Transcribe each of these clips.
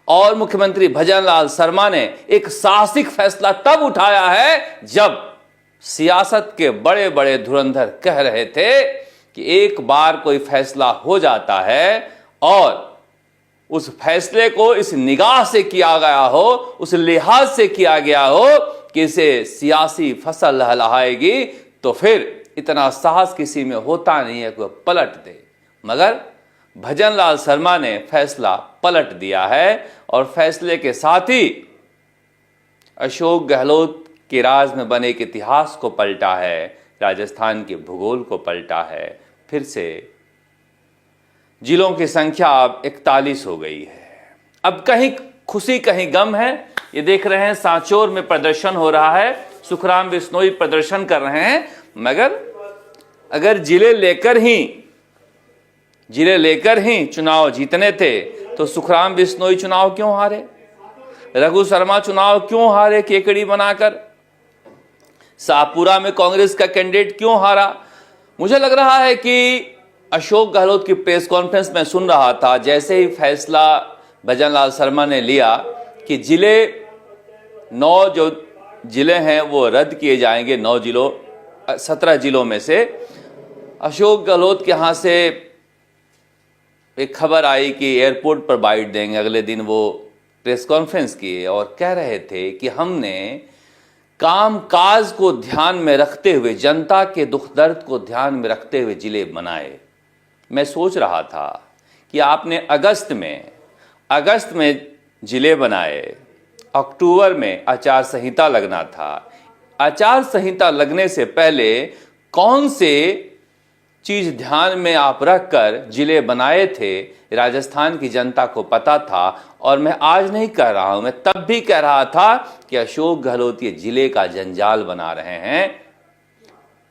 और मुख्यमंत्री भजनलाल शर्मा ने एक साहसिक फैसला तब उठाया है जब सियासत के बड़े बड़े धुरंधर कह रहे थे कि एक बार कोई फैसला हो जाता है और उस फैसले को इस निगाह से किया गया हो, उस लिहाज से किया गया हो कि इसे सियासी फसल लहलहाएगी, तो फिर इतना साहस किसी में होता नहीं है कि पलट दे। मगर भजनलाल शर्मा ने फैसला पलट दिया है और फैसले के साथ ही अशोक गहलोत के राज में बने एक इतिहास को पलटा है, राजस्थान के भूगोल को पलटा है। फिर से जिलों की संख्या अब 41 हो गई है। अब कहीं खुशी कहीं गम है। ये देख रहे हैं सांचौर में प्रदर्शन हो रहा है, सुखराम बिश्नोई प्रदर्शन कर रहे हैं, मगर अगर जिले लेकर ही चुनाव जीतने थे तो सुखराम बिश्नोई चुनाव क्यों हारे, रघु शर्मा चुनाव क्यों हारे केकड़ी बनाकर, शाहपुरा में कांग्रेस का कैंडिडेट क्यों हारा। मुझे लग रहा है कि अशोक गहलोत की प्रेस कॉन्फ्रेंस में सुन रहा था, जैसे ही फैसला भजनलाल शर्मा ने लिया कि 9 जो जिले हैं वो रद्द किए जाएंगे, 17 जिलों में से अशोक गहलोत के यहाँ से एक खबर आई कि एयरपोर्ट पर बाइट देंगे। अगले दिन वो प्रेस कॉन्फ्रेंस किए और कह रहे थे कि हमने काम काज को ध्यान में रखते हुए, जनता के दुख दर्द को ध्यान में रखते हुए जिले बनाए। मैं सोच रहा था कि आपने अगस्त में जिले बनाए, अक्टूबर में आचार संहिता लगना था। आचार संहिता लगने से पहले कौन से चीज ध्यान में आप रखकर जिले बनाए थे, राजस्थान की जनता को पता था। और मैं आज नहीं कह रहा हूं, मैं तब भी कह रहा था कि अशोक गहलोत ये जिले का जंजाल बना रहे हैं।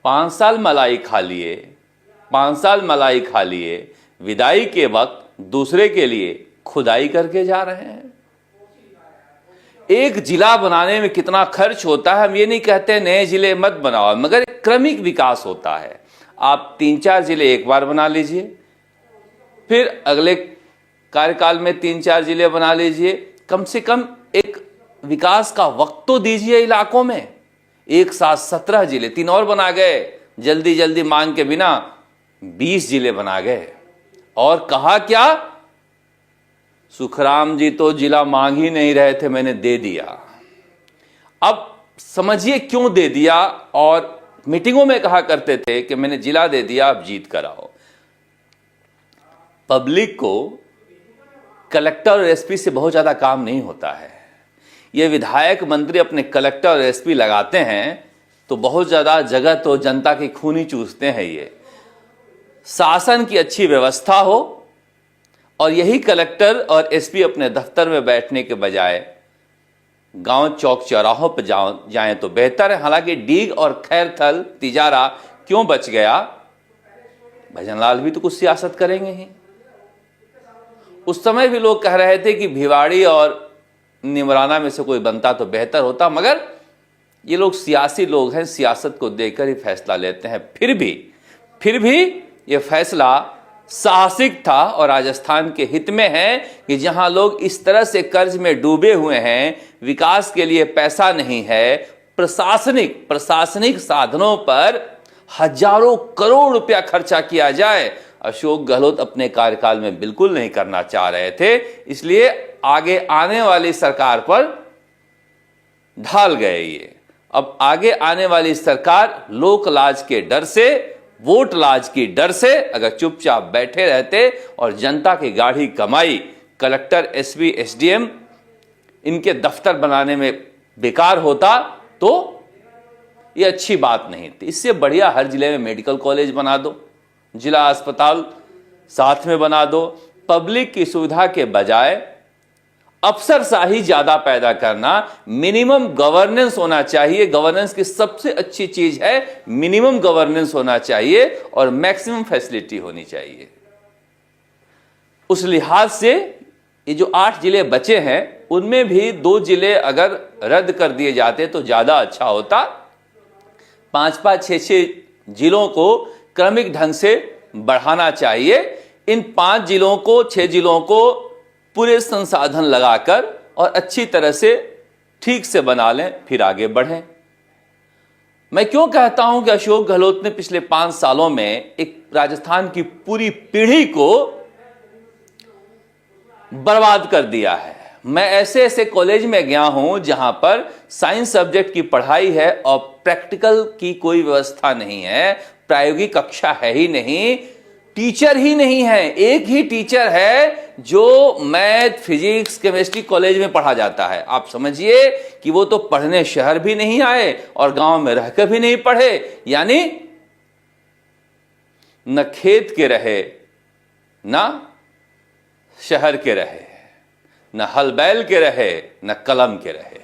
5 साल मलाई खा लिए, विदाई के वक्त दूसरे के लिए खुदाई करके जा रहे हैं। एक जिला बनाने में कितना खर्च होता है, हम ये नहीं कहते नए जिले मत बनाओ, मगर क्रमिक विकास होता है। आप 3-4 जिले एक बार बना लीजिए, फिर अगले कार्यकाल में 3-4 जिले बना लीजिए। कम से कम एक विकास का वक्त तो दीजिए इलाकों में। एक साथ 17 जिले, 3 और बना गए, जल्दी मांग के बिना 20 जिले बना गए। और कहा क्या, सुखराम जी तो जिला मांग ही नहीं रहे थे, मैंने दे दिया। अब समझिए क्यों दे दिया। और मीटिंगों में कहा करते थे कि मैंने जिला दे दिया, अब जीत कर आओ। पब्लिक को कलेक्टर और एसपी से बहुत ज्यादा काम नहीं होता है। ये विधायक मंत्री अपने कलेक्टर और एसपी लगाते हैं तो बहुत ज्यादा जगह तो जनता की खूनी चूसते हैं। ये शासन की अच्छी व्यवस्था हो और यही कलेक्टर और एसपी अपने दफ्तर में बैठने के बजाय गांव चौक चौराहों पर जाएं तो बेहतर है। हालांकि डीग और खैरथल तिजारा क्यों बच गया, भजनलाल भी तो कुछ सियासत करेंगे ही। उस समय भी लोग कह रहे थे कि भिवाड़ी और निमराना में से कोई बनता तो बेहतर होता, मगर ये लोग सियासी लोग हैं, सियासत को देखकर ही फैसला लेते हैं। फिर भी ये फैसला साहसिक था और राजस्थान के हित में है कि जहां लोग इस तरह से कर्ज में डूबे हुए हैं, विकास के लिए पैसा नहीं है, प्रशासनिक साधनों पर हजारों करोड़ रुपया खर्चा किया जाए, अशोक गहलोत अपने कार्यकाल में बिल्कुल नहीं करना चाह रहे थे। इसलिए आगे आने वाली सरकार पर ढाल गए ये। अब आगे आने वाली सरकार लोक लाज के डर से, वोट लाज की डर से अगर चुपचाप बैठे रहते और जनता की गाढ़ी कमाई कलेक्टर, एसपी, एसडीएम इनके दफ्तर बनाने में बेकार होता तो ये अच्छी बात नहीं थी। इससे बढ़िया हर जिले में मेडिकल कॉलेज बना दो, जिला अस्पताल साथ में बना दो। पब्लिक की सुविधा के बजाय अफसरशाही ज्यादा पैदा करना, मिनिमम गवर्नेंस होना चाहिए। गवर्नेंस की सबसे अच्छी चीज है मिनिमम गवर्नेंस होना चाहिए और मैक्सिमम फैसिलिटी होनी चाहिए। उस लिहाज से ये जो 8 जिले बचे हैं उनमें भी 2 जिले अगर रद्द कर दिए जाते तो ज्यादा अच्छा होता। 5-5, 6-6 जिलों को क्रमिक ढंग से बढ़ाना चाहिए। इन 5 जिलों को, 6 जिलों को पूरे संसाधन लगाकर और अच्छी तरह से ठीक से बना लें, फिर आगे बढ़ें। मैं क्यों कहता हूं कि अशोक गहलोत ने पिछले 5 सालों में एक राजस्थान की पूरी पीढ़ी को बर्बाद कर दिया है। मैं ऐसे ऐसे कॉलेज में गया हूं जहां पर साइंस सब्जेक्ट की पढ़ाई है और प्रैक्टिकल की कोई व्यवस्था नहीं है, प्रायोगिक कक्षा है ही नहीं, टीचर ही नहीं है। एक ही टीचर है जो मैथ, फिजिक्स, केमिस्ट्री कॉलेज में पढ़ा जाता है। आप समझिए कि वो तो पढ़ने शहर भी नहीं आए और गांव में रहकर भी नहीं पढ़े, यानी न खेत के रहे न शहर के रहे, न हल बैल के रहे न कलम के रहे।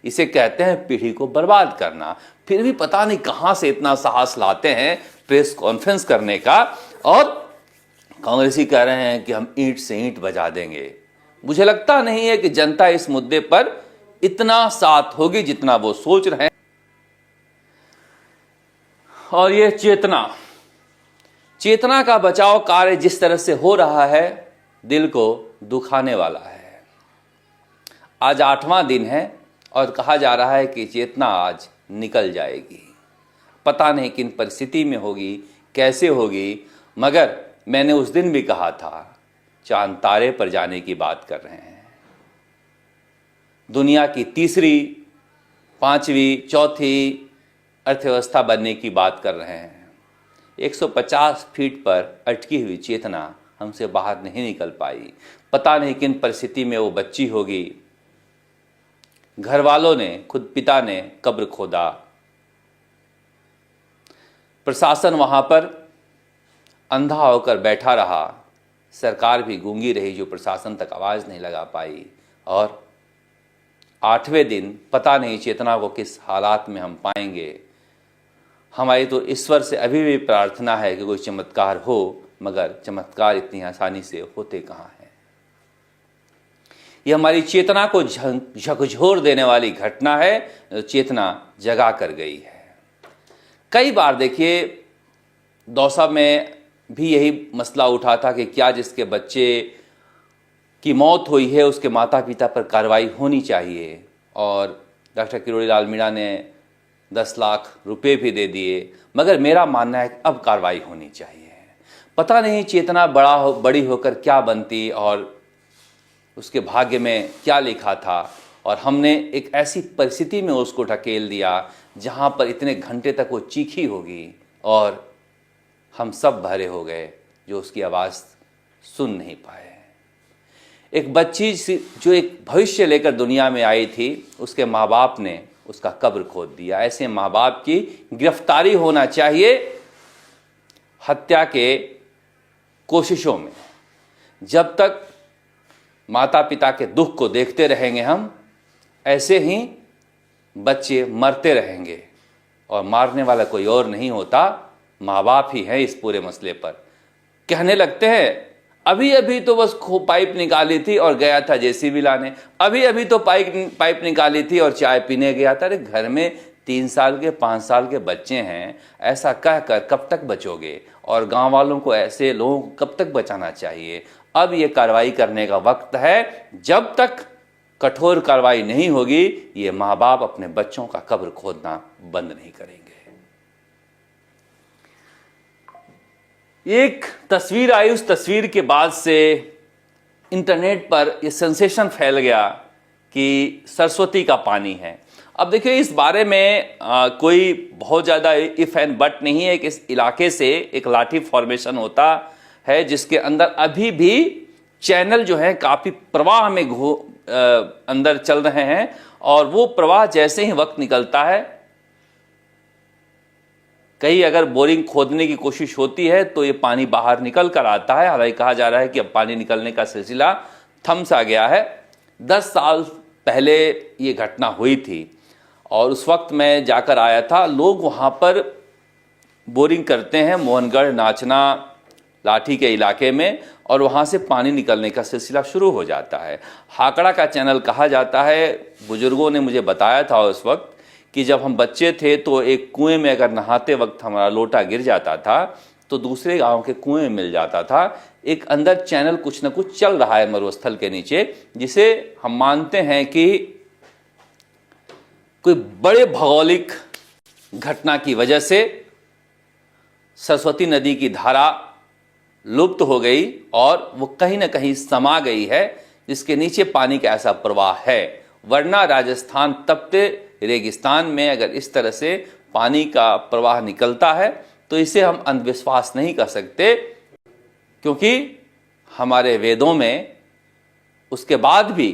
इसे कहते हैं पीढ़ी को बर्बाद करना। फिर भी पता नहीं कहां से इतना साहस लाते हैं प्रेस कॉन्फ्रेंस करने का, और कांग्रेसी कह रहे हैं कि हम ईंट से ईंट बजा देंगे। मुझे लगता नहीं है कि जनता इस मुद्दे पर इतना साथ होगी जितना वो सोच रहे हैं। और ये चेतना का बचाव कार्य जिस तरह से हो रहा है, दिल को दुखाने वाला है। आज 8वां दिन है और कहा जा रहा है कि चेतना आज निकल जाएगी। पता नहीं किन परिस्थिति में होगी, कैसे होगी, मगर मैंने उस दिन भी कहा था चांद तारे पर जाने की बात कर रहे हैं। दुनिया की तीसरी, 5वीं, चौथी अर्थव्यवस्था बनने की बात कर रहे हैं। 150 फीट पर अटकी हुई चेतना हमसे बाहर नहीं निकल पाई। पता नहीं किन परिस्थिति में वो बच्ची होगी। घर वालों ने, खुद पिता ने कब्र खोदा, प्रशासन वहां पर अंधा होकर बैठा रहा, सरकार भी गूंगी रही जो प्रशासन तक आवाज नहीं लगा पाई। और 8वें दिन पता नहीं चेतना को किस हालात में हम पाएंगे। हमारी तो ईश्वर से अभी भी प्रार्थना है कि कोई चमत्कार हो, मगर चमत्कार इतनी आसानी से होते कहाँ हैं। यह हमारी चेतना को झकझोर देने वाली घटना है, चेतना जगा कर गई है। कई बार देखिए, दौसा में भी यही मसला उठा था कि क्या जिसके बच्चे की मौत हुई है उसके माता पिता पर कार्रवाई होनी चाहिए, और डॉक्टर किरोड़ी लाल मीणा ने 10 लाख रुपए भी दे दिए। मगर मेरा मानना है कि अब कार्रवाई होनी चाहिए। पता नहीं चेतना बड़ी होकर क्या बनती और उसके भाग्य में क्या लिखा था, और हमने एक ऐसी परिस्थिति में उसको ढकेल दिया जहां पर इतने घंटे तक वो चीखी होगी और हम सब भरे हो गए जो उसकी आवाज़ सुन नहीं पाए। एक बच्ची जो एक भविष्य लेकर दुनिया में आई थी, उसके माँ बाप ने उसका कब्र खोद दिया। ऐसे माँ बाप की गिरफ्तारी होना चाहिए हत्या के कोशिशों में। जब तक माता पिता के दुख को देखते रहेंगे हम, ऐसे ही बच्चे मरते रहेंगे, और मारने वाला कोई और नहीं होता, माँ बाप ही हैं इस पूरे मसले पर। कहने लगते हैं अभी अभी तो बस पाइप निकाली थी और गया था जेसीबी लाने, अभी अभी तो पाइप निकाली थी और चाय पीने गया था। अरे घर में 3 साल के 5 साल के बच्चे हैं, ऐसा कहकर कब तक बचोगे? और गांव वालों को, ऐसे लोगों को कब तक बचाना चाहिए? अब ये कार्रवाई करने का वक्त है। जब तक कठोर कार्रवाई नहीं होगी, ये माँ बाप अपने बच्चों का कब्र खोदना बंद नहीं करेंगे। एक तस्वीर आई, उस तस्वीर के बाद से इंटरनेट पर यह सेंसेशन फैल गया कि सरस्वती का पानी है। अब देखिए, इस बारे में कोई बहुत ज़्यादा इफ एंड बट नहीं है कि इस इलाके से एक लाठी फॉर्मेशन होता है जिसके अंदर अभी भी चैनल जो है काफ़ी प्रवाह में अंदर चल रहे हैं, और वो प्रवाह जैसे ही वक्त निकलता है, कहीं अगर बोरिंग खोदने की कोशिश होती है तो ये पानी बाहर निकल कर आता है। हालांकि कहा जा रहा है कि अब पानी निकलने का सिलसिला थम सा गया है। 10 साल पहले ये घटना हुई थी और उस वक्त मैं जाकर आया था। लोग वहाँ पर बोरिंग करते हैं मोहनगढ़, नाचना, लाठी के इलाके में, और वहाँ से पानी निकलने का सिलसिला शुरू हो जाता है। हाकड़ा का चैनल कहा जाता है। बुजुर्गों ने मुझे बताया था उस वक्त कि जब हम बच्चे थे तो एक कुएं में अगर नहाते वक्त हमारा लोटा गिर जाता था तो दूसरे गांव के कुएं में मिल जाता था। एक अंदर चैनल कुछ न कुछ चल रहा है मरुस्थल के नीचे, जिसे हम मानते हैं कि कोई बड़े भौगोलिक घटना की वजह से सरस्वती नदी की धारा लुप्त हो गई और वो कहीं ना कहीं समा गई है, जिसके नीचे पानी का ऐसा प्रवाह है। वरना राजस्थान तपते रेगिस्तान में अगर इस तरह से पानी का प्रवाह निकलता है तो इसे हम अंधविश्वास नहीं कर सकते, क्योंकि हमारे वेदों में उसके बाद भी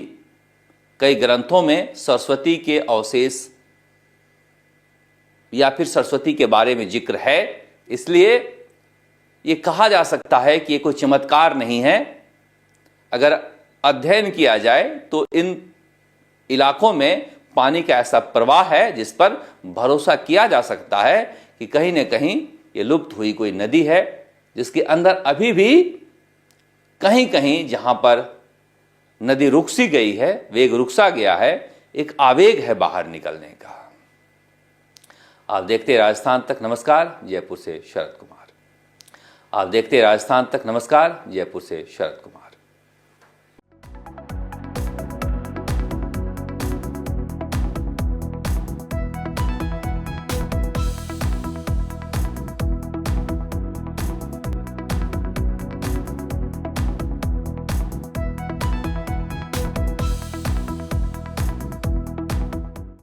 कई ग्रंथों में सरस्वती के अवशेष या फिर सरस्वती के बारे में जिक्र है। इसलिए ये कहा जा सकता है कि ये कोई चमत्कार नहीं है। अगर अध्ययन किया जाए तो इन इलाकों में पानी का ऐसा प्रवाह है जिस पर भरोसा किया जा सकता है कि कहीं न कहीं ये लुप्त हुई कोई नदी है, जिसके अंदर अभी भी कहीं कहीं जहां पर नदी रुक सी गई है, वेग रुकसा गया है, एक आवेग है बाहर निकलने का। आप देखते राजस्थान तक नमस्कार, जयपुर से शरद कुमार। आप देखते राजस्थान तक नमस्कार, जयपुर से शरद कुमार।